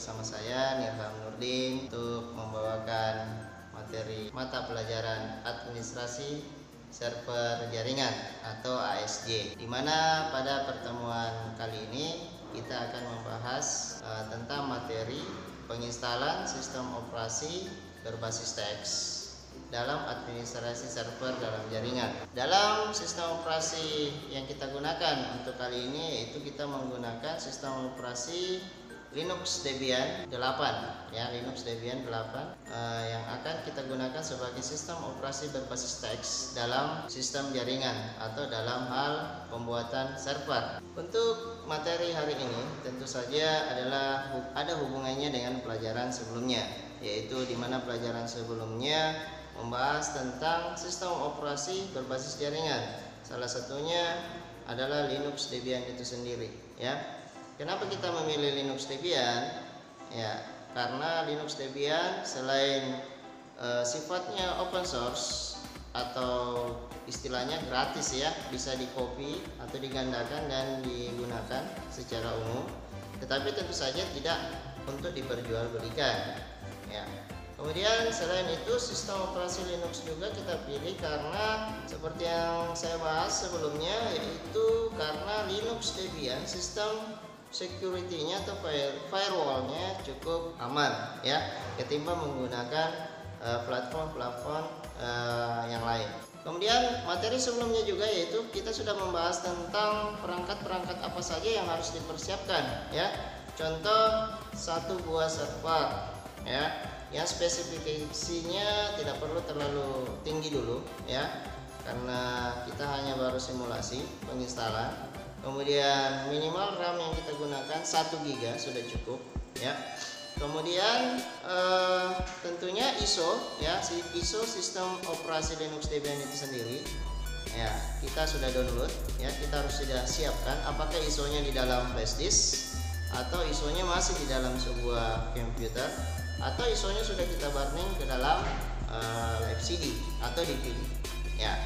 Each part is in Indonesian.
bersama saya Nirham Nurdin untuk membawakan materi mata pelajaran administrasi server jaringan atau ASJ, di mana pada pertemuan kali ini kita akan membahas tentang materi penginstalan sistem operasi berbasis TX dalam administrasi server dalam jaringan. Dalam sistem operasi yang kita gunakan untuk kali ini yaitu kita menggunakan sistem operasi Linux Debian 8 ya, Linux Debian 8 yang akan kita gunakan sebagai sistem operasi berbasis TX dalam sistem jaringan atau dalam hal pembuatan server. Untuk materi hari ini tentu saja ada hubungannya dengan pelajaran sebelumnya, yaitu di mana pelajaran sebelumnya membahas tentang sistem operasi berbasis jaringan. Salah satunya adalah Linux Debian itu sendiri ya. Kenapa kita memilih Linux Debian? Ya, karena Linux Debian selain sifatnya open source atau istilahnya gratis ya, bisa di-copy atau digandakan dan digunakan secara umum, tetapi tentu saja tidak untuk diperjualbelikan ya. Kemudian selain itu sistem operasi Linux juga kita pilih karena seperti yang saya bahas sebelumnya, yaitu karena Linux Debian sistem security-nya atau firewall-nya cukup aman ya ketimbang menggunakan platform-platform yang lain. Kemudian materi sebelumnya juga yaitu kita sudah membahas tentang perangkat-perangkat apa saja yang harus dipersiapkan ya. Contoh satu buah server ya, yang spesifikasinya tidak perlu terlalu tinggi dulu ya, karena kita hanya baru simulasi penginstalan. Kemudian minimal RAM yang kita gunakan 1 GB sudah cukup ya. Kemudian tentunya ISO ya, ISO sistem operasi Linux Debian itu sendiri ya, kita sudah download ya, kita harus sudah siapkan apakah ISO-nya di dalam flash disk atau ISO-nya masih di dalam sebuah komputer, atau ISO-nya sudah kita burning ke dalam live CD atau DVD ya.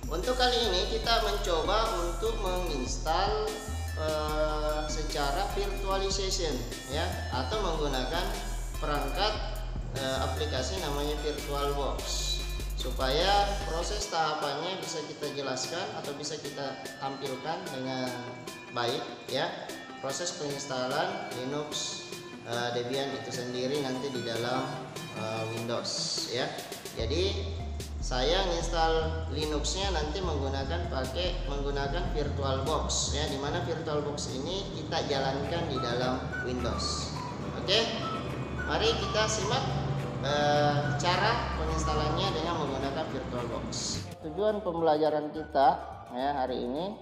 Untuk kali ini kita mencoba untuk menginstal secara virtualization ya, atau menggunakan perangkat aplikasi namanya VirtualBox, supaya proses tahapannya bisa kita jelaskan atau bisa kita tampilkan dengan baik ya, proses penginstalan Linux Debian itu sendiri nanti di dalam Windows ya. Jadi saya install Linuxnya nanti menggunakan VirtualBox ya, dimana VirtualBox ini kita jalankan di dalam Windows. Oke, mari kita simak cara penginstalannya dengan menggunakan VirtualBox. Tujuan pembelajaran kita ya hari ini,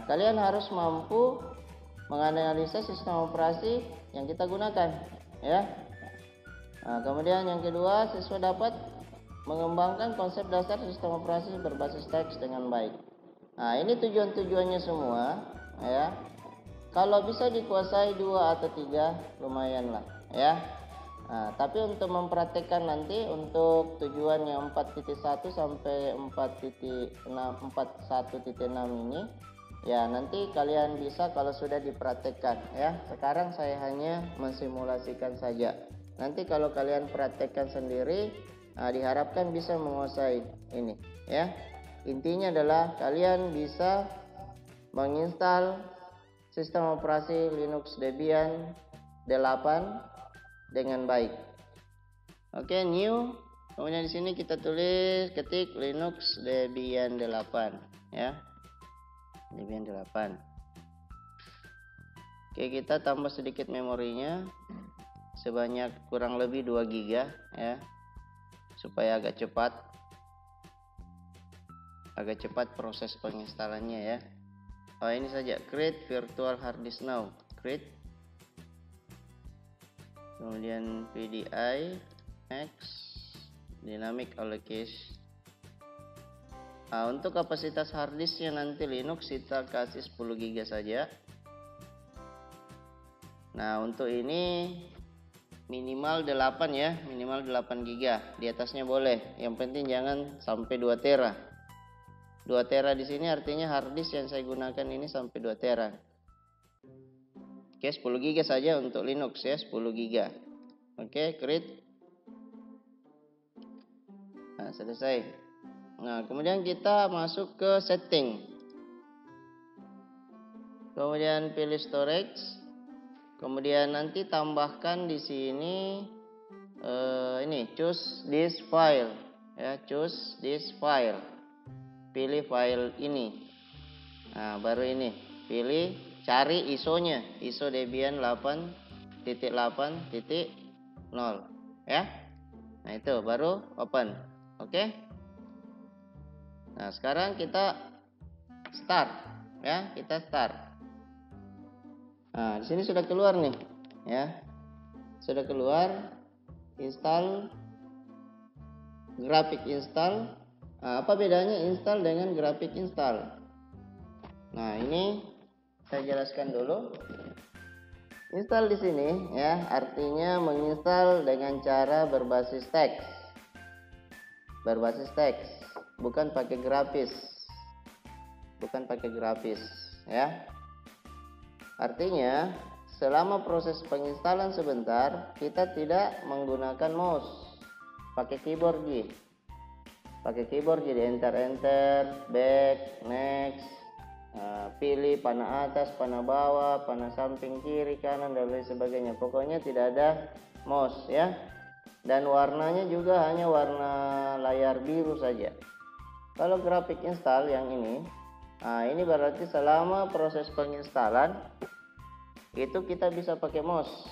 kalian harus mampu menganalisa sistem operasi yang kita gunakan ya. Kemudian yang kedua, siswa dapat mengembangkan konsep dasar sistem operasi berbasis TX dengan baik. Ini tujuannya semua ya. Kalau bisa dikuasai 2 atau 3 lumayan lah ya. Tapi untuk mempraktekkan nanti untuk tujuan yang 4.1 sampai 4.6 ini ya, nanti kalian bisa kalau sudah dipraktekkan ya. Sekarang saya hanya mensimulasikan saja. Nanti kalau kalian praktekkan sendiri, diharapkan bisa menguasai ini ya. Intinya adalah kalian bisa menginstal sistem operasi Linux Debian 8 dengan baik. Oke, new. Kemudian di sini kita ketik Linux Debian 8 ya. Debian 8. Oke, kita tambah sedikit memorinya sebanyak kurang lebih 2 GB ya, supaya agak cepat proses penginstalannya ya. Ini saja, create virtual hard disk now, create, kemudian PDI X dynamic allocation. Untuk kapasitas hard disknya nanti Linux kita kasih 10 GB saja. Untuk ini minimal 8 ya, minimal 8 GB. Di atasnya boleh, yang penting jangan sampai 2 tera. 2 tera di sini artinya hard disk yang saya gunakan ini sampai 2 tera. Oke, 10 GB saja untuk Linux ya, 10 GB. Oke, create. Nah, selesai. Nah, kemudian kita masuk ke setting. Kemudian pilih storage. Kemudian nanti tambahkan di sini ini choose this file ya, choose this file. Pilih file ini. Nah, baru ini. Pilih cari ISO-nya, ISO Debian 8.8.0 ya. Nah, itu baru open. Oke. Nah, sekarang kita start ya, kita start. Nah, di sini sudah keluar nih ya. Sudah keluar install grafik install. Nah, apa bedanya install dengan grafik install? Nah, ini saya jelaskan dulu. Install di sini ya, artinya menginstal dengan cara berbasis teks. Berbasis teks, bukan pakai grafis. Bukan pakai grafis ya. Artinya, selama proses penginstalan sebentar, kita tidak menggunakan mouse. Pakai keyboard G. Pakai keyboard jadi enter, back, next. Pilih panah atas, panah bawah, panah samping, kiri, kanan, dan lain sebagainya. Pokoknya tidak ada mouse ya. Dan warnanya juga hanya warna layar biru saja. Kalau grafik install yang ini, ini berarti selama proses penginstalan itu kita bisa pakai mouse.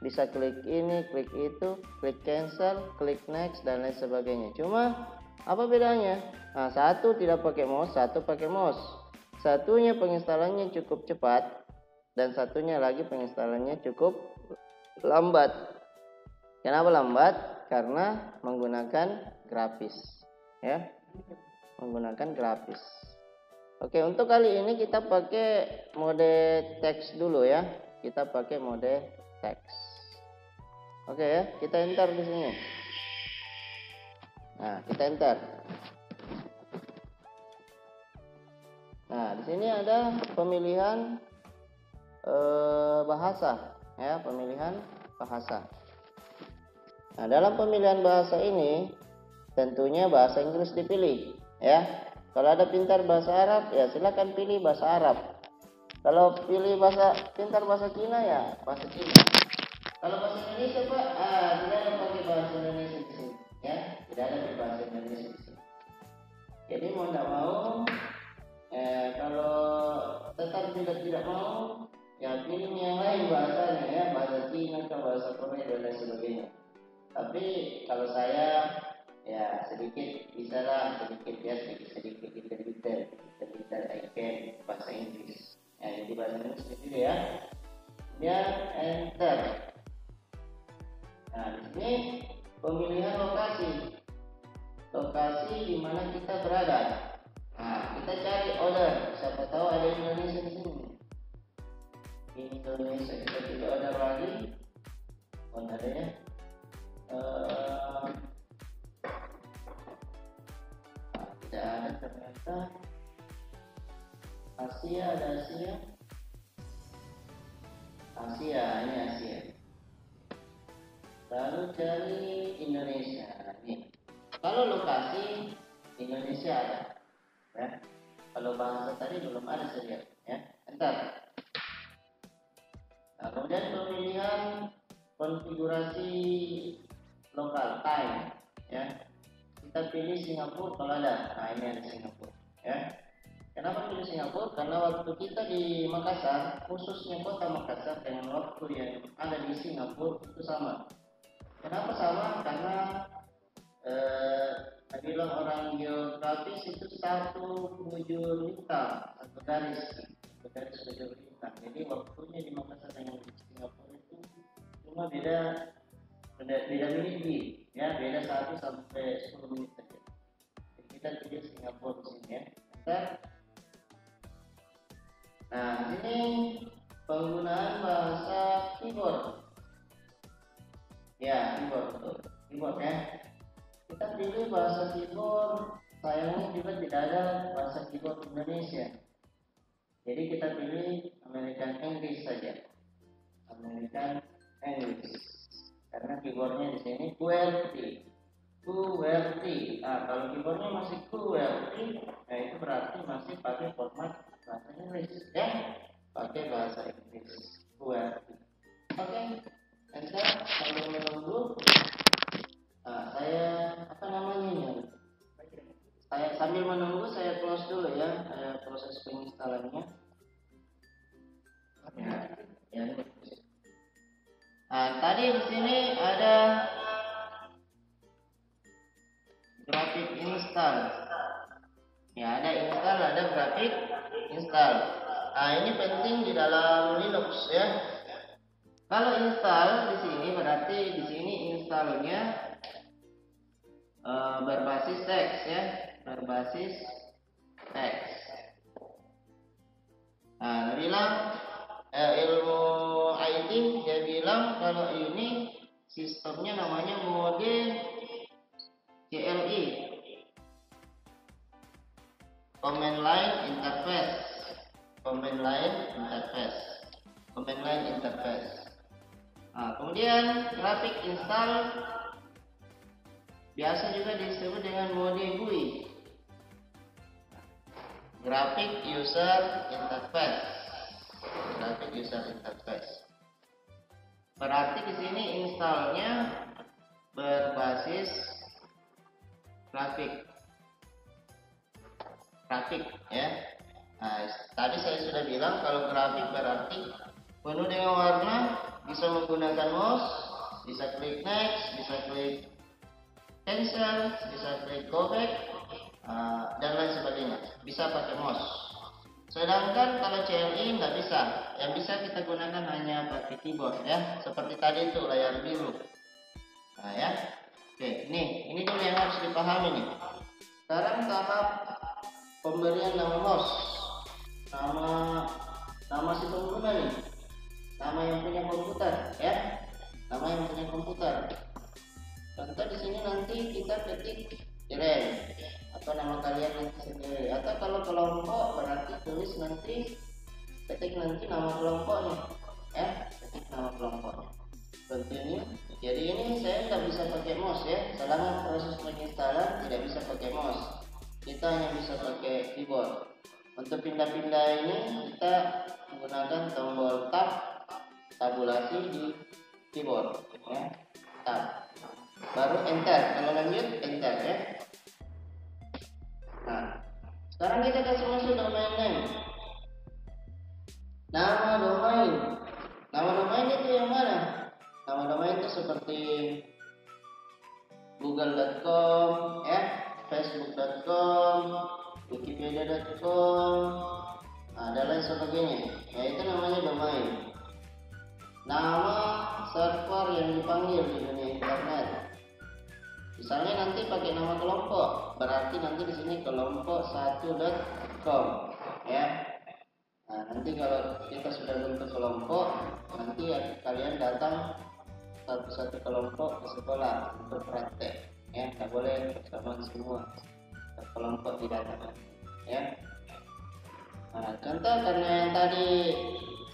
Bisa klik ini, klik itu, klik cancel, klik next, dan lain sebagainya. Cuma apa bedanya? Nah, satu tidak pakai mouse, satu pakai mouse. Satunya penginstalannya cukup cepat dan satunya lagi penginstalannya cukup lambat. Kenapa lambat? Karena menggunakan grafis ya. Menggunakan grafis. Oke, untuk kali ini kita pakai mode teks dulu ya. Kita pakai mode teks. Oke ya, kita enter di sini. Nah, kita enter. Nah, di sini ada pemilihan bahasa ya, pemilihan bahasa. Nah, dalam pemilihan bahasa ini tentunya bahasa Inggris dipilih ya. Kalau ada pintar bahasa Arab ya silakan pilih bahasa Arab. Kalau pilih pintar bahasa Cina ya bahasa Cina. Kalau bahasa Indonesia Pak, tidak ada pakai bahasa Indonesia di sini ya, tidak ada bahasa Indonesia di sini. Jadi mau tidak mau kalau tetap tidak mau ya pilih yang lain bahasanya ya, bahasa Cina atau bahasa Korea dan lain sebagainya. Tapi kalau saya ya sedikit bisa lah, sedikit I can bahasa Inggris ya, jadi bahasa Inggris seperti itu ya. Kemudian enter. Nah, di sini pemilihan lokasi di mana kita berada. Nah, kita cari order, siapa tahu ada Indonesia di sini. Indonesia kita tidak ada lagi. Ada ya. Tidak ada ternyata. Asia, ada Asia. Ini Asia. Lalu cari Indonesia. Nih. Kalau lokasi Indonesia ada. Ya. Kalau bahasa tadi belum ada saja ya. Enter. Nah, kemudian pemilihan konfigurasi lokal time ya. Kita pilih Singapura kalau ada. Nah, ini ada Singapura ya. Kenapa pilih Singapura? Karena waktu kita di Makassar, khususnya kota Makassar dengan waktu yang ada di Singapura itu sama. Kenapa sama? Karena bilang orang geografis itu satu bujur bintang, satu garis bujur bintang. Jadi waktunya di Makassar dengan di Singapura itu cuma beda menit ya, beda 1 sampai 10 menit saja. Jadi kita pilih Singapura di sini ya. Nah, ini penggunaan bahasa keyboard. Ya, keyboard ya. Kita pilih bahasa keyboard, sayangnya juga tidak ada bahasa keyboard Indonesia. Jadi kita pilih American English saja. American English. Karena keyboardnya di sini QWERTY. QWERTY. Nah, kalau keyboardnya masih QWERTY, nah itu berarti masih pakai format bahasa Inggris, ya. Pakai bahasa Inggris. QWERTY. Oke. Enter sambil menunggu. Nah, saya apa namanya ini? Saya sambil menunggu saya close dulu ya, proses penginstalannya. Ya. Nah, tadi di sini ada grafik install. Ya, ada install, ada grafik install. Nah, ini penting di dalam Linux ya. Kalau install di sini berarti di sini installnya berbasis teks ya, berbasis teks. Nah, dia bilang ilmu IT dia bilang kalau ini sistemnya namanya mode CLI, Command Line Interface, Command Line Interface, Command Line Interface. Nah, kemudian grafik install biasa juga disebut dengan mode GUI, Graphic User Interface, Graphic User Interface. Berarti di sini installnya berbasis grafik ya. Nah, tadi saya sudah bilang kalau grafik berarti penuh dengan warna, bisa menggunakan mouse, bisa klik next, bisa klik cancel, bisa klik go back, dan lain sebagainya. Bisa pakai mouse. Sedangkan kalau CLI nggak bisa. Yang bisa kita gunakan hanya pakai keyboard ya. Seperti tadi itu layar biru. Nah ya. Oke, ini dulu yang harus dipahami nih. Sekarang tahap pemberian nama mouse. Nama si pengguna nih. Nama yang punya komputer ya. Nama yang punya komputer. Contoh di sini nanti kita ketik Iren atau nama kalian nanti sendiri, atau kalau kelompok berarti tulis nanti ketik nanti nama kelompoknya ya, ketik nama kelompoknya. Continue. Jadi ini saya nggak bisa pakai mouse ya, selama proses penginstalan tidak bisa pakai mouse, kita hanya bisa pakai keyboard. Untuk pindah-pindah ini kita menggunakan tombol tab, tabulasi di keyboard ya, tab, baru enter. Kalau lanjut enter ya. Nah, sekarang kita kasih masuk domain name. Nama domain. Nama domain itu yang mana? Nama domain itu seperti google.com ya, facebook.com, wikipedia.com, dan lain sebagainya. Ya, itu namanya domain. Nama server yang dipanggil di dunia internet. Misalnya nanti pakai nama kelompok, berarti nanti di sini kelompok 1.com ya. Nah, nanti kalau kita sudah bentuk kelompok, nanti kalian datang satu-satu kelompok ke sekolah untuk praktek ya, nggak boleh bersamaan semua, kelompok didatangkan ya. Nah, contoh karena yang tadi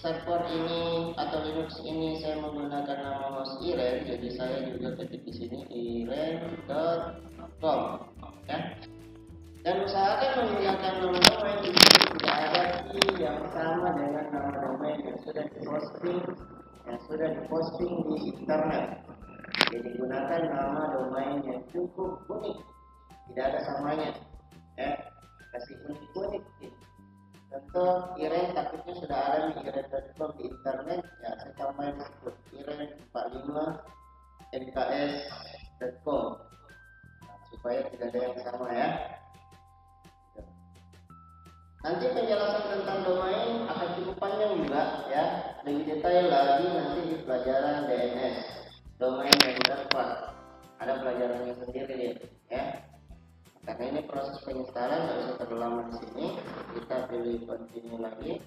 server ini atau Linux ini saya menggunakan nama host Iren, jadi saya juga ketik di sini iren.com ya. Dan usahakan menggunakan nama domain di sini tidak ada key yang sama dengan nama domain yang sudah diposting di internet. Jadi gunakan nama domain yang cukup unik, tidak ada samanya ya, kasih unik-unik gitu. Contoh Iren takutnya sudah ada di iren.com di internet ya, saya tambahin disebut iren45mks.com supaya tidak ada yang sama ya. Nanti penjelasan tentang domain akan cukup panjang juga ya, lebih detail lagi nanti di pelajaran DNS, domain dan server, ada pelajarannya sendiri ya. Karena ini proses penginstalan nggak bisa terlalu lama di sini, kita pilih continue lagi.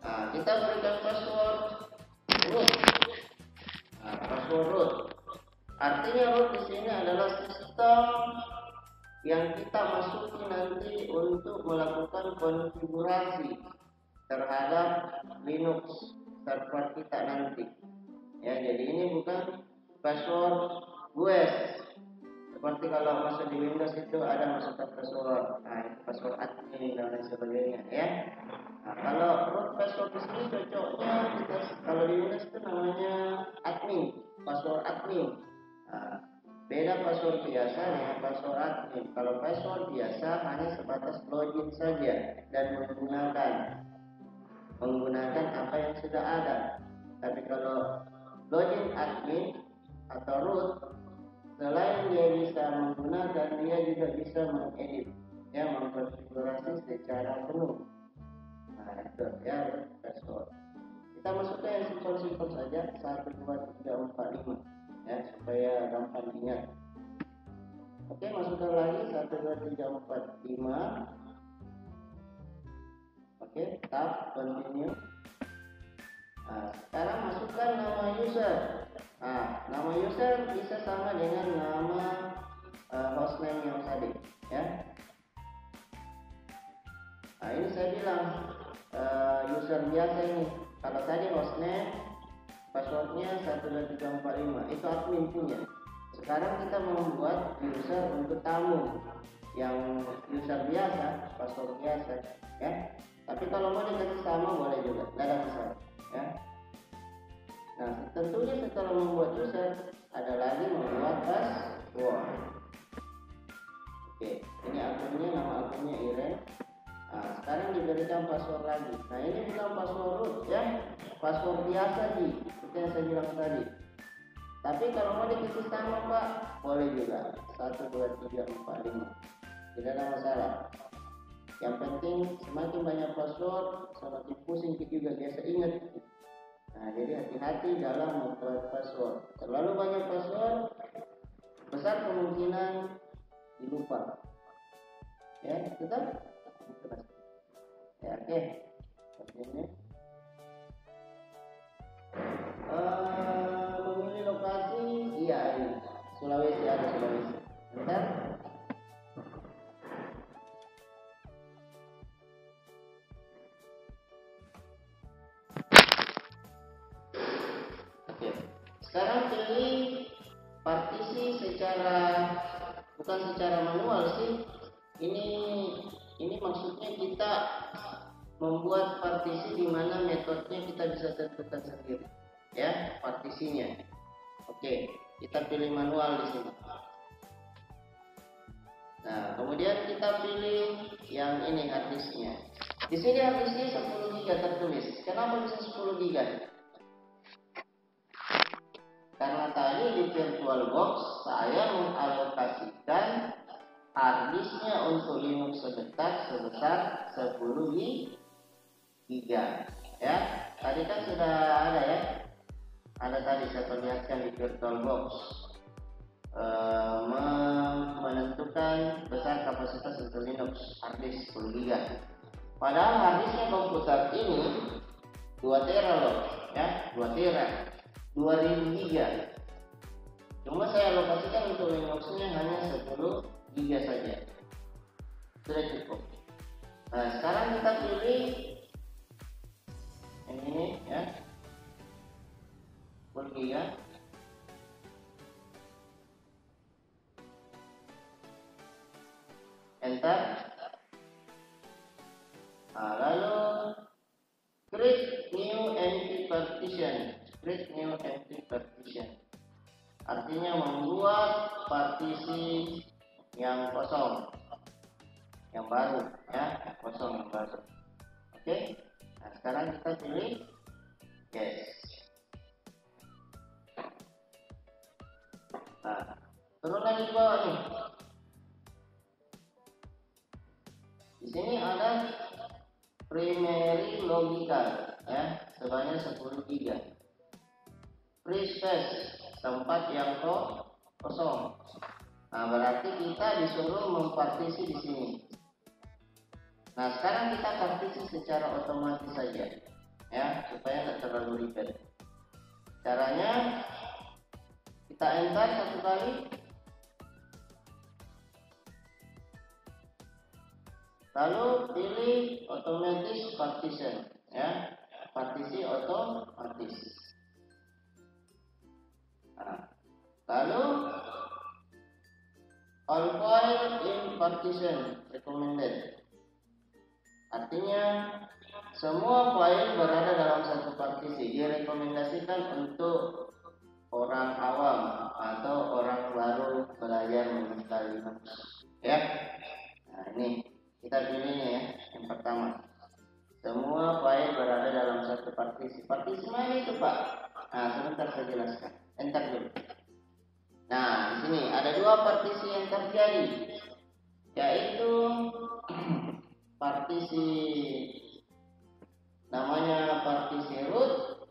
Nah, kita berikan password root. Nah, password root artinya root di sini adalah sistem yang kita masuki nanti untuk melakukan konfigurasi terhadap Linux server kita nanti. Ya, jadi ini bukan password GUES. Seperti kalau masuk di Windows itu ada masukkan password, nah itu password admin dan lain sebagainya ya. Nah, kalau root password di sini cocoknya kita, kalau di Windows itu namanya admin, password admin. Nah, beda password biasa dengan password admin. Kalau password biasa hanya sebatas login saja dan menggunakan apa yang sudah ada. Tapi kalau login admin atau root, selain dia bisa menggunakan, dia juga bisa mengedit, ya, mengkonfigurasi secara penuh. Nah itu ya password. Kita masukkan yang simpel-simpel saja, 1, 2, 3, 4, 5 ya, supaya gampang ingat. Oke, masukkan lagi 1, 2, 3, 4, 5. Oke, tab, continue. Nah, sekarang masukkan nama user. Nah, nama user bisa sama dengan nama hostname yang tadi ya. Nah, ini saya bilang user biasa ini. Kalau tadi hostname, passwordnya 1, 2, 3, 4, 5, itu admin punya. Sekarang kita membuat user untuk tamu yang user biasa, password biasa ya. Tapi kalau mau dikasih sama boleh juga, tidak ada masalah ya. Nah, tentunya setelah membuat user ada lagi membuat password. Oke, ini akunnya, nama akunnya Iren. Nah, sekarang diberikan password lagi. Nah, ini bilang password root ya, password biasa sih, seperti yang saya bilang tadi. Tapi kalau mau dikasih sama Pak, boleh juga 1, 2, 3, 4, 5, tidak ada masalah. Yang penting semakin banyak password, semakin pusing kita juga biasa ingat. Nah, jadi hati-hati dalam membuat password. Terlalu banyak password, besar kemungkinan dilupa. Ya, kita. Ya, oke. Seperti ini. Memilih lokasi, iya ini. Sulawesi, ada Sulawesi. Bentar. Sekarang pilih partisi bukan secara manual sih. Ini maksudnya kita membuat partisi di mana metodenya kita bisa tentukan sendiri. Ya, partisinya. Oke, kita pilih manual di sini. Nah, kemudian kita pilih yang ini harddisknya. Di sini harddisknya 10 GB tertulis. Kenapa bisa 10 GB? Karena tadi di VirtualBox saya mengalokasikan harddisknya untuk Linux sebesar 10 GB ya. Tadi kan sudah ada ya, ada tadi saya perlihatkan di VirtualBox menentukan besar kapasitas untuk Linux harddisk 10 GB. Padahal harddisknya komputer ini 2 tera loh ya, 2 tera 2000 GB. Cuma saya alokasikan untuk Linuxnya hanya 10 GB saja, sudah cukup. Nah, sekarang kita pilih yang ini ya, 10 GB. Enter. Nah, lalu create new empty partition. Create new empty partition artinya membuat partisi yang kosong, yang baru ya, kosong yang baru. Oke. Nah, sekarang kita pilih yes. Nah, turun lagi ke bawah nih. Di sini ada primary logical ya, sebanyak 10 GB. Free space, tempat yang kosong. Nah, berarti kita disuruh mempartisi di sini. Nah, sekarang kita partisi secara otomatis saja ya, supaya tidak terlalu ribet. Caranya kita enter 1 kali. Lalu pilih automatic partition, ya, partisi otomatis. Nah, lalu all file in partition recommended, artinya semua file berada dalam satu partisi direkomendasikan untuk orang awam atau orang baru belajar menginstal Linux, ya. Nah, ini kita pilihnya ya. Yang pertama, semua file berada dalam satu partisi. Partisi mana itu, Pak? Nah, sebentar saya jelaskan. Enter dulu. Nah, di sini ada dua partisi yang terjadi, yaitu partisi namanya partisi root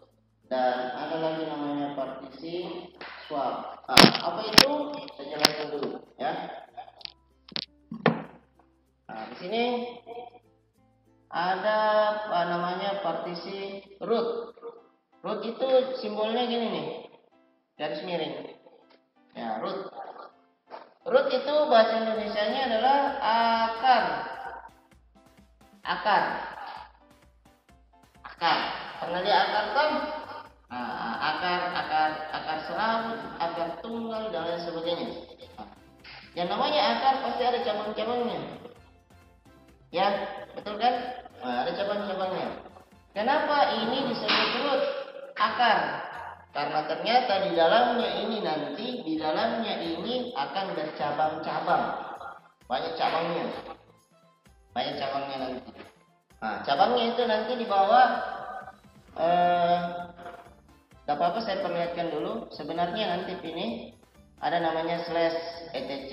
dan ada lagi namanya partisi swap. Nah, apa itu? Saya jelaskan dulu, ya. Nah, di sini ada apa namanya partisi root. Root itu simbolnya gini nih, garis miring. Ya, root. Root itu bahasa Indonesianya adalah akar. Akar. Pernah lihat akar kan? Nah, akar serabut, akar tunggal dan lain sebagainya. Nah, yang namanya akar pasti ada cabang-cabangnya. Ya, betul kan? Nah, ada cabang-cabangnya. Kenapa ini disebut root? Akar. Karena ternyata di dalamnya ini akan bercabang-cabang. Banyak cabangnya nanti. Nah, cabangnya itu nanti dibawa tidak apa-apa saya perlihatkan dulu. Sebenarnya nanti ini ada namanya /etc,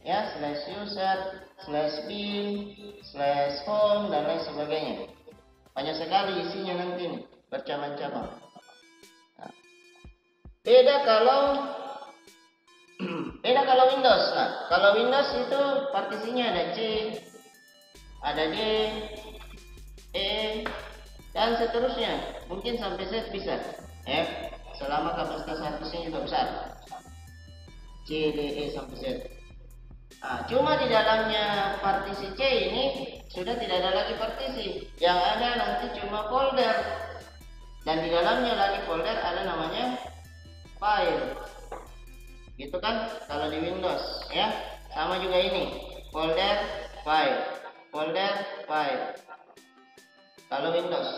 ya, /user, /bin, /home dan lain sebagainya. Banyak sekali isinya nanti nih, bercabang-cabang. Nah, beda kalau Windows. Nah, kalau Windows itu partisinya ada C, ada D, E, dan seterusnya. Mungkin sampai Z bisa, ya, selama kapasitas harddisknya juga besar. C, D, E sampai Z. Nah, cuma di dalamnya partisi C ini sudah tidak ada lagi partisi. Yang ada nanti cuma folder. Dan di dalamnya lagi folder ada namanya file. Gitu kan kalau di Windows, ya. Sama juga ini, folder, file. Folder, file. Kalau Windows.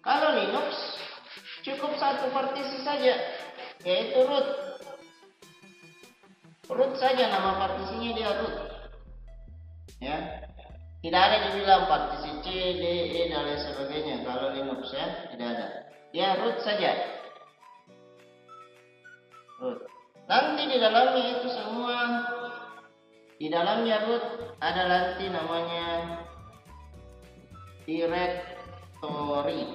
Kalau Linux cukup satu partisi saja, yaitu root. Root saja nama partisinya dia root. Ya. Tidak ada dibilang partisi C, D, E dan lain sebagainya. Kalau Linux, ya, tidak ada. Ya, root saja. Root. Nanti di dalamnya itu semua, di dalamnya root ada nanti namanya directory.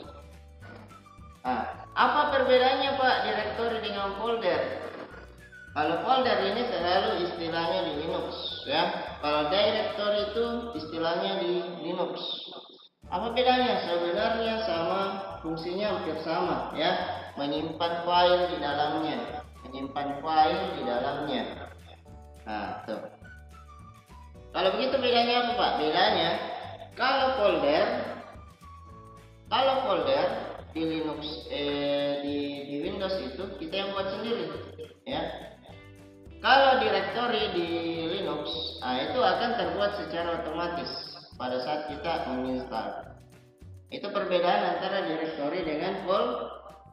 Nah, apa perbedaannya, Pak, directory dengan folder? Kalau folder ini selalu istilahnya di Linux, ya. Kalau directory itu istilahnya di Linux. Apa bedanya? Sebenarnya sama, fungsinya hampir sama, ya. Menyimpan file di dalamnya. Nah, tuh. Kalau begitu bedanya apa, Pak? Bedanya kalau folder di Linux, di Windows itu kita yang buat sendiri, ya. Kalau directory di Linux, itu akan terbuat secara otomatis pada saat kita menginstal. Itu perbedaan antara directory dengan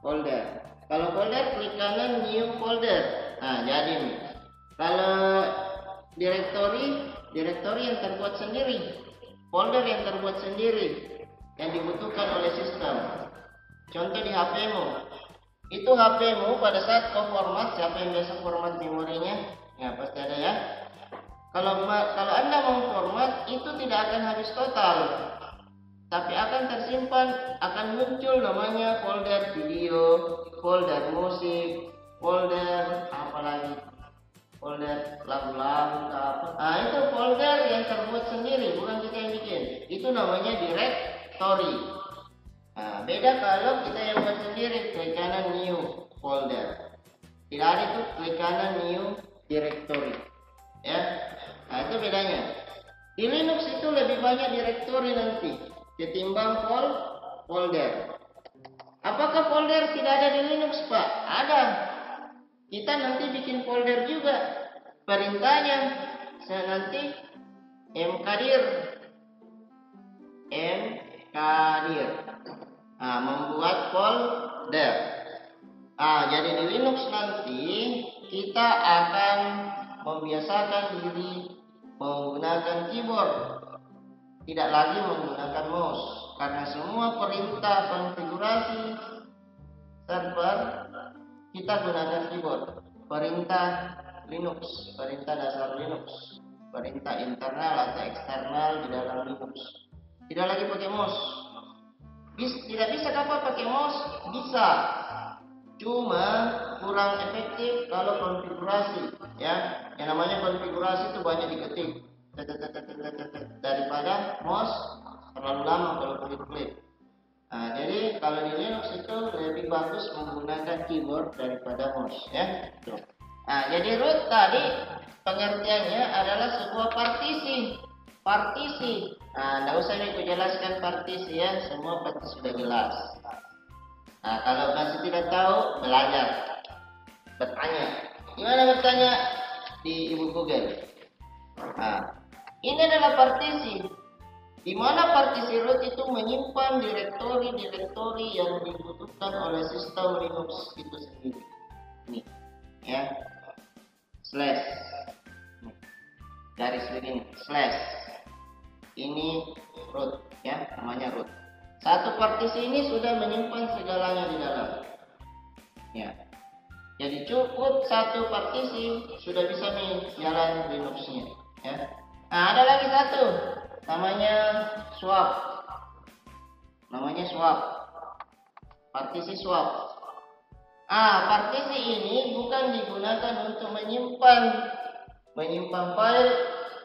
folder. Kalau folder, klik kanan new folder. Nah, jadi nih. Kalau directory yang terbuat sendiri, folder yang terbuat sendiri, yang dibutuhkan oleh sistem. Contoh di HP-mu. Itu HP-mu pada saat kau format, siapa yang biasa format memorinya? Ya, pasti ada, ya. Kalau Anda mau format, itu tidak akan habis total. Tapi akan tersimpan, akan muncul namanya folder video, folder musik, folder apa lagi? Folder lagu-lagu apa. Nah, itu folder yang terbuat sendiri, bukan kita yang bikin. Itu namanya directory. Nah, beda kalau kita yang buat sendiri, klik kanan new folder. Tidak ada itu klik kanan new directory. Ya. Nah, itu bedanya. Di Linux itu lebih banyak direktori nanti ketimbang folder. Apakah folder tidak ada di Linux, Pak? Ada. Kita nanti bikin folder juga. Perintahnya saya nanti mkdir. Membuat folder. Jadi di Linux nanti kita akan membiasakan diri menggunakan keyboard, tidak lagi menggunakan mouse, karena semua perintah konfigurasi server kita gunakan keyboard. Perintah Linux, perintah dasar Linux, perintah internal atau eksternal di dalam Linux, tidak lagi pakai mouse. Tidak bisa apa pakai mouse? Bisa, cuma kurang efektif kalau konfigurasi, ya. Yang namanya konfigurasi itu banyak diketik daripada mouse terlalu lama kalau klik. Jadi kalau di Linux itu lebih bagus menggunakan keyboard daripada mouse, ya. Jadi root tadi pengertiannya adalah sebuah partisi. Tidak usah aku jelaskan partisi, ya, semua pasti sudah jelas. Kalau masih tidak tahu, belajar, bertanya. Gimana bertanya? Di Ibu Google. Ini adalah partisi, di mana partisi root itu menyimpan direktori yang dibutuhkan oleh sistem Linux itu sendiri. Nih, ya, slash, garis begini, slash. Ini root, ya, namanya root. Satu partisi ini sudah menyimpan segalanya di dalam, ya. Jadi cukup satu partisi sudah bisa nih jalan Linux-nya, ya. Ada lagi satu, namanya swap. Partisi swap. Partisi ini bukan digunakan untuk menyimpan file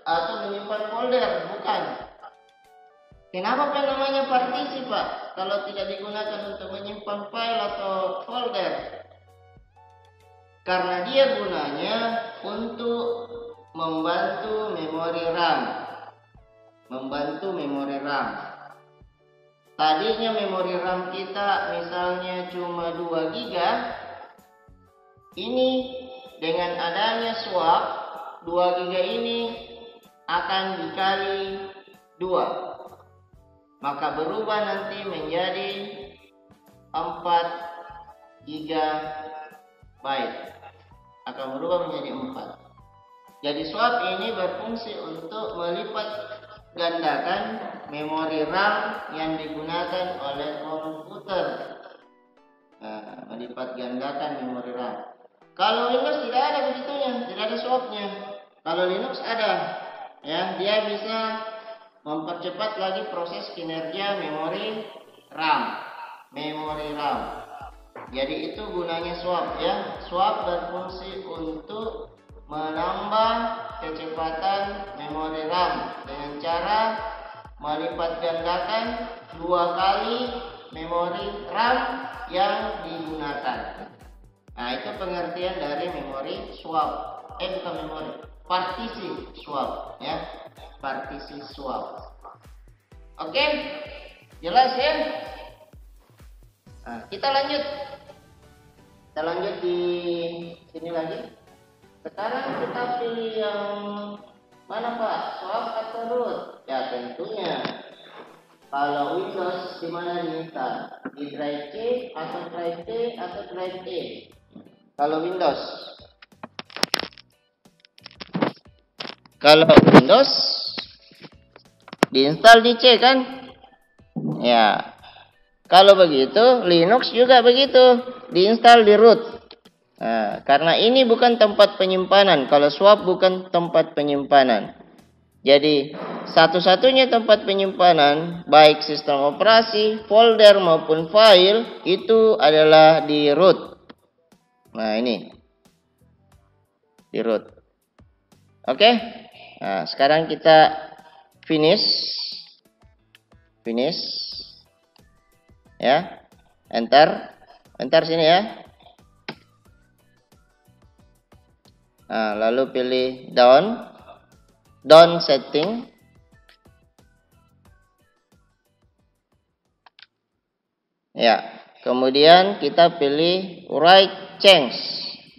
atau menyimpan folder, bukan. Kenapa namanya partisi, Pak? Kalau tidak digunakan untuk menyimpan file atau folder? Karena dia gunanya untuk membantu memori RAM. Tadinya memori RAM kita misalnya cuma 2 GB. Ini dengan adanya swap, 2 GB ini akan dikali 2. Maka berubah nanti menjadi 4 GB. Akan berubah menjadi 4. Jadi swap ini berfungsi untuk melipat gandakan memori RAM yang digunakan oleh komputer. Melipat gandakan memori RAM. Kalau Linux tidak ada begitunya, tidak ada swapnya. Kalau Linux ada, ya, dia bisa mempercepat lagi proses kinerja memori RAM. Jadi itu gunanya swap, ya. Swap berfungsi untuk menambah kecepatan memori RAM dengan cara melipat gandakan 2 kali memori RAM yang digunakan. Itu pengertian dari memori swap. Bukan memori, partisi swap, ya. Partisi swap. Oke, jelas, ya. Kita lanjut di sini lagi. Sekarang kita pilih yang mana, Pak? Swap atau root? Ya, tentunya kalau Windows di mana diinstal? Di drive C atau drive T atau drive E? Kalau Windows diinstal di C, kan? Ya. Kalau begitu, Linux juga begitu, diinstal di root. Karena ini bukan tempat penyimpanan. Kalau swap bukan tempat penyimpanan. Jadi, satu-satunya tempat penyimpanan, baik sistem operasi, folder maupun file, itu adalah di root. Ini. Di root. Oke? Sekarang kita finish. Ya, enter sini, ya. Lalu pilih down setting, Ya, kemudian kita pilih write change.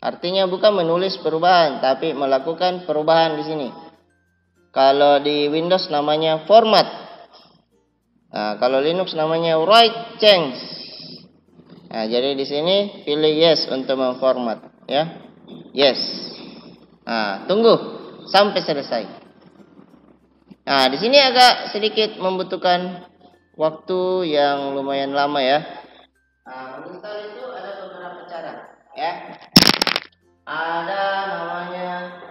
Artinya bukan menulis perubahan, tapi melakukan perubahan di sini. Kalau di Windows namanya format. Nah, kalau Linux namanya write change. Nah, jadi di sini pilih yes untuk memformat, ya. Yes. Nah, tunggu sampai selesai. Nah, di sini agak sedikit membutuhkan waktu yang lumayan lama ya. Menginstal itu ada beberapa cara, ya. Ada namanya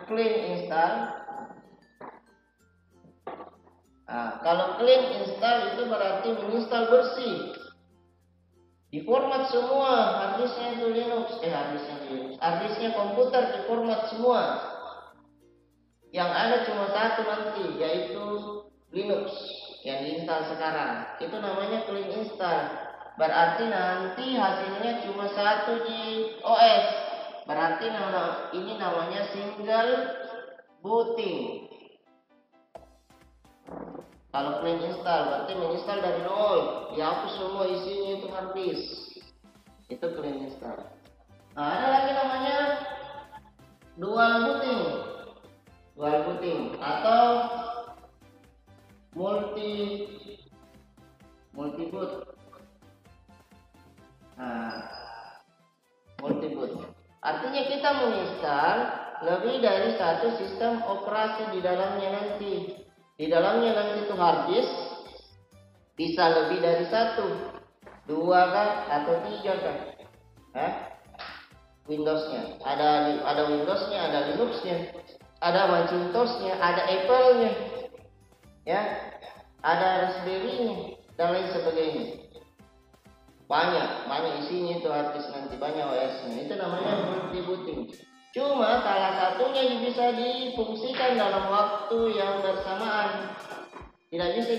clean install. Kalau clean install itu berarti menginstal bersih. Diformat semua, harddisknya itu Linux, harddisknya komputer diformat semua. Yang ada cuma satu nanti, yaitu Linux yang diinstal sekarang. Itu namanya clean install. Berarti nanti hasilnya cuma satu di OS. Berarti ini namanya single booting. Kalau clean install berarti menginstal dari nol, dihapus semua isinya itu harddisk. Itu clean install. Nah, ada lagi namanya dual booting atau multi boot. Multi boot. Artinya kita menginstal lebih dari satu sistem operasi di dalamnya nanti. Di dalamnya nanti itu harddisk bisa lebih dari satu, 2 kah atau 3 kah? Windowsnya ada Windowsnya, ada Linuxnya, ada Macintosnya, ada Apple-nya, ya, ada Raspberry-nya dan lain sebagainya. Banyak isinya itu harddisk nanti, banyak OS-nya. Itu namanya multi booting. Cuma salah satunya bisa difungsikan dalam waktu yang bersamaan. Tidak bisa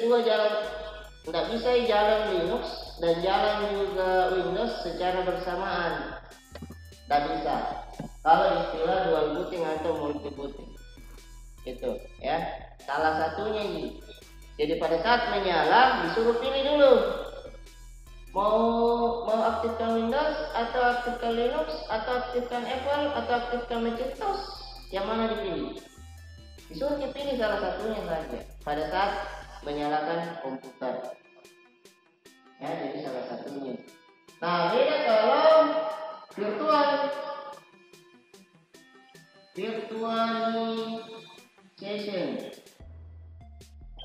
tidak bisa jalan Linux dan jalan juga Windows secara bersamaan. Tidak bisa. Kalau istilah dual booting atau multi booting. Itu, ya. Salah satunya ini. Jadi pada saat menyala disuruh pilih dulu. Mau aktifkan Windows atau aktifkan Linux atau aktifkan Apple atau aktifkan Macintosh, yang mana dipilih? Disuruh dipilih salah satunya saja pada saat menyalakan komputer. Ya, jadi salah satunya. Nah, beda kalau virtualization.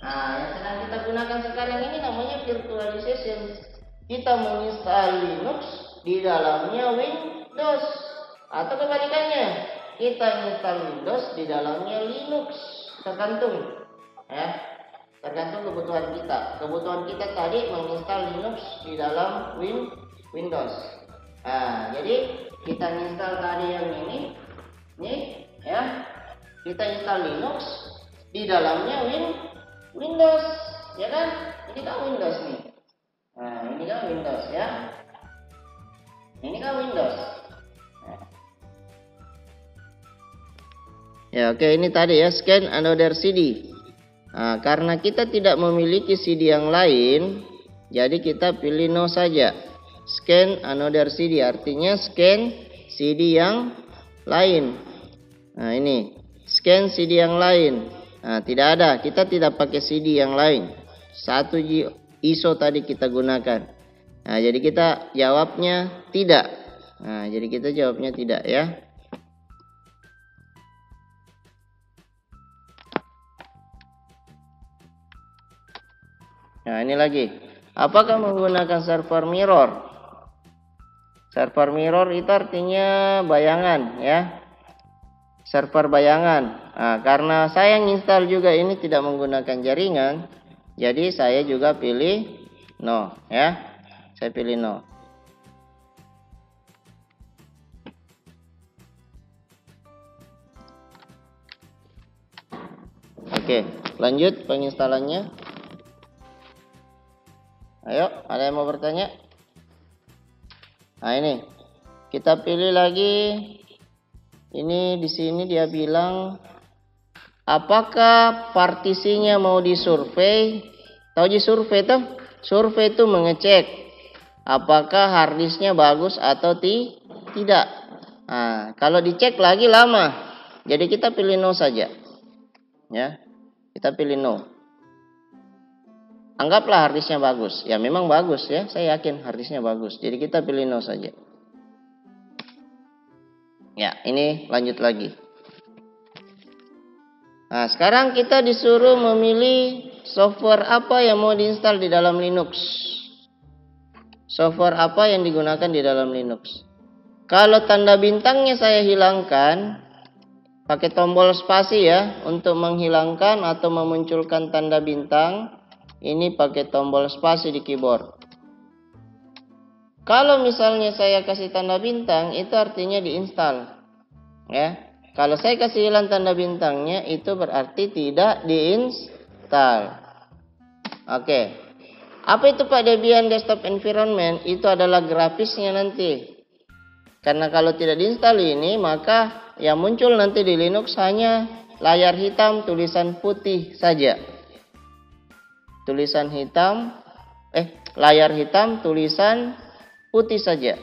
Nah, yang sedang kita gunakan sekarang ini namanya virtualization. Kita menginstal Linux di dalamnya Windows, atau kebalikannya, kita install Windows di dalamnya Linux. Tergantung, ya, tergantung kebutuhan kita. Kebutuhan kita tadi menginstal Linux di dalam Windows. Nah, jadi kita install tadi yang ini, ya, kita install Linux di dalamnya Windows, ya kan? Ini kan Windows nih. Nah, ini kan Windows, ya. Ini kan Windows. Ya, oke, ini tadi ya, scan another CD. Nah, karena kita tidak memiliki CD yang lain, jadi kita pilih no saja. Scan another CD artinya scan CD yang lain. Nah, ini scan CD yang lain. Nah, tidak ada, kita tidak pakai CD yang lain. 1 ISO tadi kita gunakan. Nah, jadi kita jawabnya tidak. Nah, jadi kita jawabnya tidak, ya. Nah, ini lagi. Apakah menggunakan server mirror? Server mirror itu artinya bayangan, ya. Server bayangan. Nah, karena saya install juga ini tidak menggunakan jaringan, jadi saya juga pilih no, ya. Saya pilih no. Oke, lanjut penginstalannya. Ayo, ada yang mau bertanya? Nah, ini. Kita pilih lagi. Ini di sini dia bilang apakah partisinya mau disurvei? Tahu di survei tuh? Survei itu mengecek apakah harddisknya bagus atau tidak. Nah, kalau dicek lagi lama. Jadi kita pilih no saja. Ya. Kita pilih no. Anggaplah harddisknya bagus. Ya memang bagus ya. Saya yakin harddisknya bagus. Jadi kita pilih no saja. Ya, ini lanjut lagi. Nah, sekarang kita disuruh memilih software apa yang mau diinstal di dalam Linux. Software apa yang digunakan di dalam Linux. Kalau tanda bintangnya saya hilangkan, pakai tombol spasi ya, untuk menghilangkan atau memunculkan tanda bintang, ini pakai tombol spasi di keyboard. Kalau misalnya saya kasih tanda bintang, itu artinya diinstal. Ya. Kalau saya kasih hilang tanda bintangnya, itu berarti tidak diinstal. Oke. Apa itu Pak Debian Desktop Environment? Itu adalah grafisnya nanti. Karena kalau tidak diinstal ini, maka yang muncul nanti di Linux hanya layar hitam, tulisan putih saja. Layar hitam, tulisan putih saja.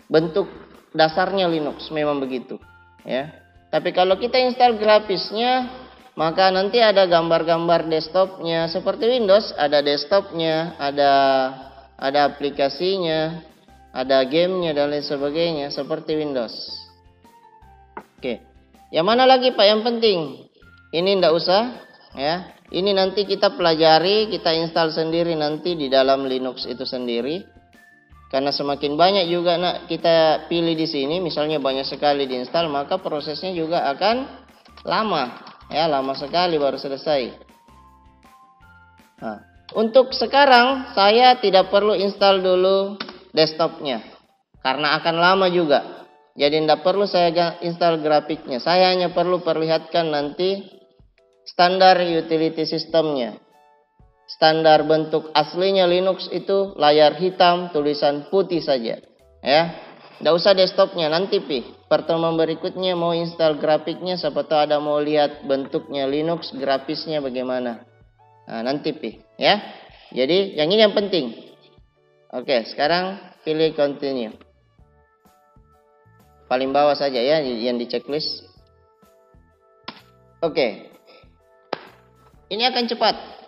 Bentuk dasarnya Linux memang begitu, ya. Tapi kalau kita install grafisnya, maka nanti ada gambar-gambar desktopnya seperti Windows, ada desktopnya, ada aplikasinya, ada gamenya dan lain sebagainya seperti Windows. Oke. Yang mana lagi Pak yang penting? Ini ndak usah ya. Ini nanti kita pelajari, kita install sendiri nanti di dalam Linux itu sendiri. Karena semakin banyak juga kita pilih di sini, misalnya banyak sekali diinstal, maka prosesnya juga akan lama. Ya, lama sekali baru selesai. Nah, untuk sekarang saya tidak perlu install dulu desktopnya karena akan lama juga. Jadi tidak perlu saya install grafiknya. Saya hanya perlu perlihatkan nanti standar utility systemnya. Standar bentuk aslinya Linux itu layar hitam, tulisan putih saja. Ya, tidak usah desktopnya. Nanti pertemuan berikutnya mau install grafiknya, siapa tahu ada mau lihat bentuknya Linux, grafisnya bagaimana. Nah, nanti ya. Jadi yang ini yang penting. Oke, sekarang pilih continue. Paling bawah saja ya yang di checklist. Oke. Ini akan cepat.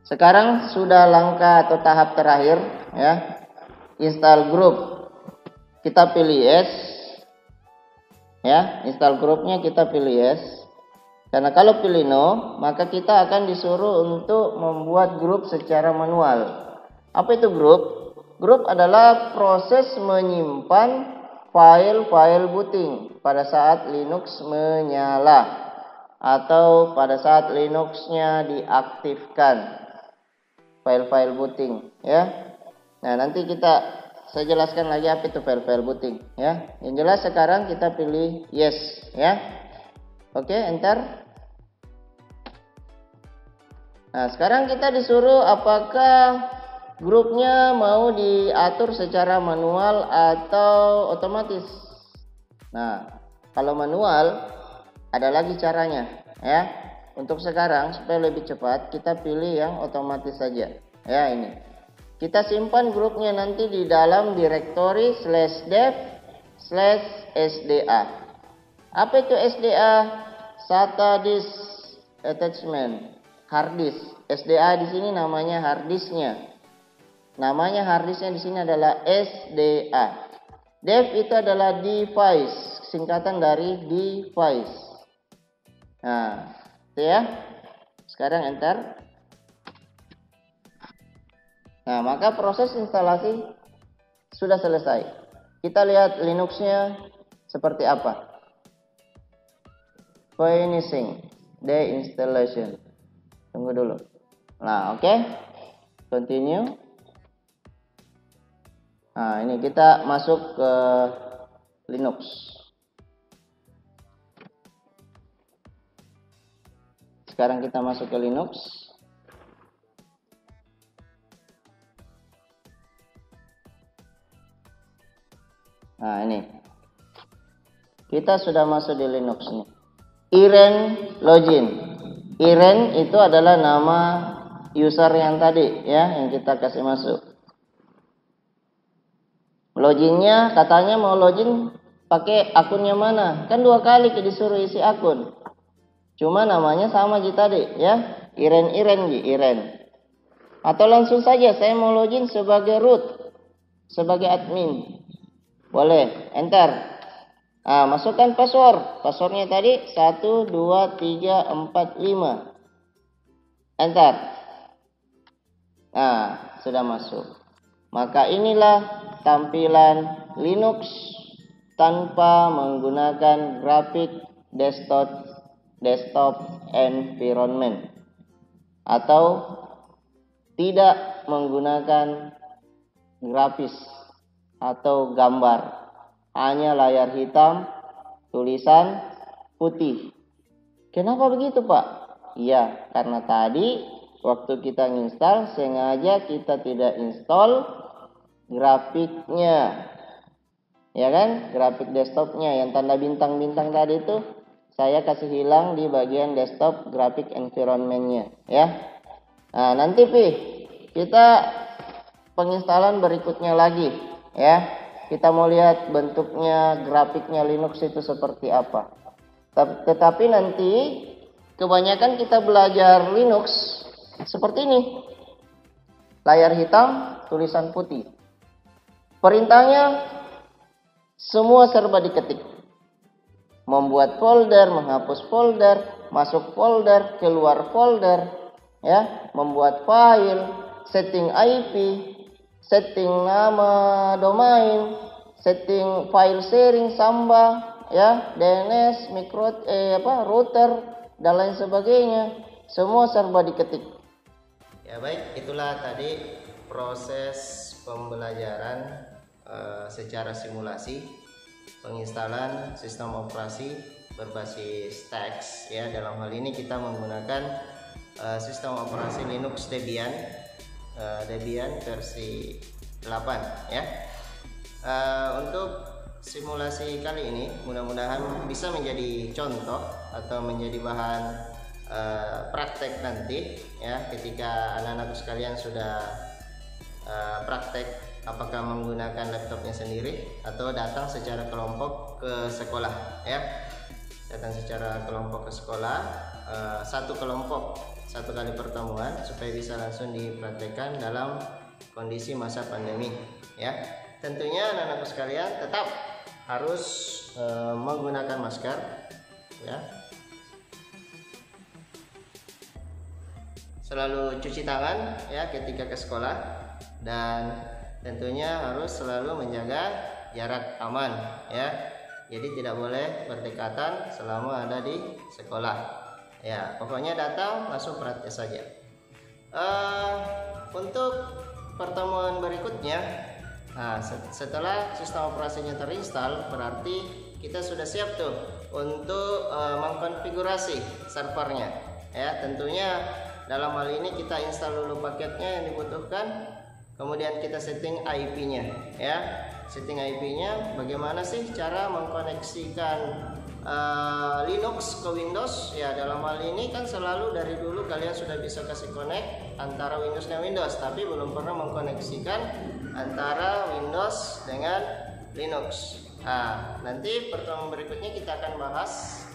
Sekarang sudah langkah atau tahap terakhir ya. Install group. Kita pilih yes. Ya, install grupnya kita pilih yes. Karena kalau pilih no, maka kita akan disuruh untuk membuat grup secara manual. Apa itu grup? Grup adalah proses menyimpan file-file booting pada saat Linux menyala atau pada saat Linuxnya diaktifkan. File-file booting, ya. Nah, nanti saya jelaskan lagi apa itu file-file booting, ya. Yang jelas sekarang kita pilih yes, ya. Oke, enter. Nah, sekarang kita disuruh apakah grupnya mau diatur secara manual atau otomatis. Nah, kalau manual ada lagi caranya, ya. Untuk sekarang supaya lebih cepat kita pilih yang otomatis saja. Ya, ini. Kita simpan grupnya nanti di dalam direktori /dev/sda. Apa itu SDA? SATA disk attachment, hard disk. SDA di sini namanya hard disknya. Namanya harddisknya di sini adalah SDA. Dev itu adalah device, singkatan dari device. Nah, itu ya. Sekarang enter. Nah, maka proses instalasi sudah selesai. Kita lihat Linuxnya seperti apa. Finishing the installation. Tunggu dulu. Nah, oke. Continue. Nah, ini kita masuk ke Linux. Sekarang kita masuk ke Linux. Nah, ini. Kita sudah masuk di Linux nih. Iren login. Iren itu adalah nama user yang tadi ya, yang kita kasih masuk. Loginnya katanya mau login pakai akunnya mana? Kan 2 kali disuruh isi akun. Cuma namanya sama tadi ya, Iren. Atau langsung saja saya mau login sebagai root, sebagai admin. Boleh, enter. Nah, masukkan password. Passwordnya tadi 1, 2, 3, 4, 5. Enter. Nah, sudah masuk. Maka inilah tampilan Linux tanpa menggunakan grafik desktop environment, atau tidak menggunakan grafis atau gambar, hanya layar hitam, tulisan putih. Kenapa begitu, Pak? Iya, karena tadi waktu kita install sengaja kita tidak install grafiknya, ya kan? Grafik desktopnya yang tanda bintang-bintang tadi itu saya kasih hilang di bagian desktop grafik environment-nya, ya. Nah, nanti kita penginstalan berikutnya lagi, ya. Kita mau lihat bentuknya grafiknya Linux itu seperti apa. Tetapi nanti kebanyakan kita belajar Linux seperti ini. Layar hitam, tulisan putih. Perintahnya semua serba diketik. Membuat folder, menghapus folder, masuk folder, keluar folder, ya, membuat file, setting IP, setting nama domain, setting file sharing, Samba, ya, DNS, router dan lain sebagainya. Semua serba diketik. Ya baik, itulah tadi proses pembelajaran secara simulasi penginstalan sistem operasi berbasis teks, ya. Dalam hal ini kita menggunakan sistem operasi Linux Debian versi 8, ya. Untuk simulasi kali ini mudah-mudahan bisa menjadi contoh atau menjadi bahan praktek nanti, ya, ketika anak-anak sekalian sudah praktek, apakah menggunakan laptopnya sendiri atau datang secara kelompok ke sekolah, ya. Datang secara kelompok ke sekolah, satu kelompok, 1 kali pertemuan, supaya bisa langsung dipraktekkan dalam kondisi masa pandemi, ya. Tentunya anak-anak sekalian tetap harus menggunakan masker, ya. Selalu cuci tangan, ya, ketika ke sekolah, dan tentunya harus selalu menjaga jarak aman, ya. Jadi tidak boleh berdekatan selama ada di sekolah, ya. Pokoknya datang langsung praktek saja. Untuk pertemuan berikutnya, nah, setelah sistem operasinya terinstall, berarti kita sudah siap tuh untuk mengkonfigurasi servernya, ya. Tentunya dalam hal ini kita install dulu paketnya yang dibutuhkan, kemudian kita setting IP-nya, ya. Setting IP-nya bagaimana sih cara mengkoneksikan Linux ke Windows, ya. Dalam hal ini kan selalu dari dulu kalian sudah bisa kasih connect antara Windows dan Windows, tapi belum pernah mengkoneksikan antara Windows dengan Linux. Nah, nanti pertemuan berikutnya kita akan bahas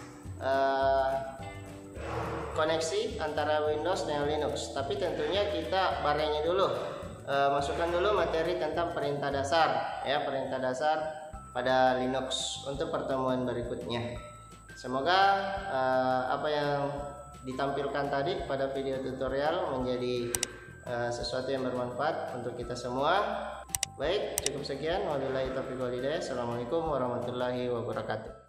koneksi antara Windows dengan Linux, tapi tentunya kita barengi dulu, masukkan dulu materi tentang perintah dasar, ya, perintah dasar pada Linux untuk pertemuan berikutnya. Semoga apa yang ditampilkan tadi pada video tutorial menjadi sesuatu yang bermanfaat untuk kita semua. Baik, cukup sekian. Wabillahi taufiq wal hidayah. Assalamualaikum warahmatullahi wabarakatuh.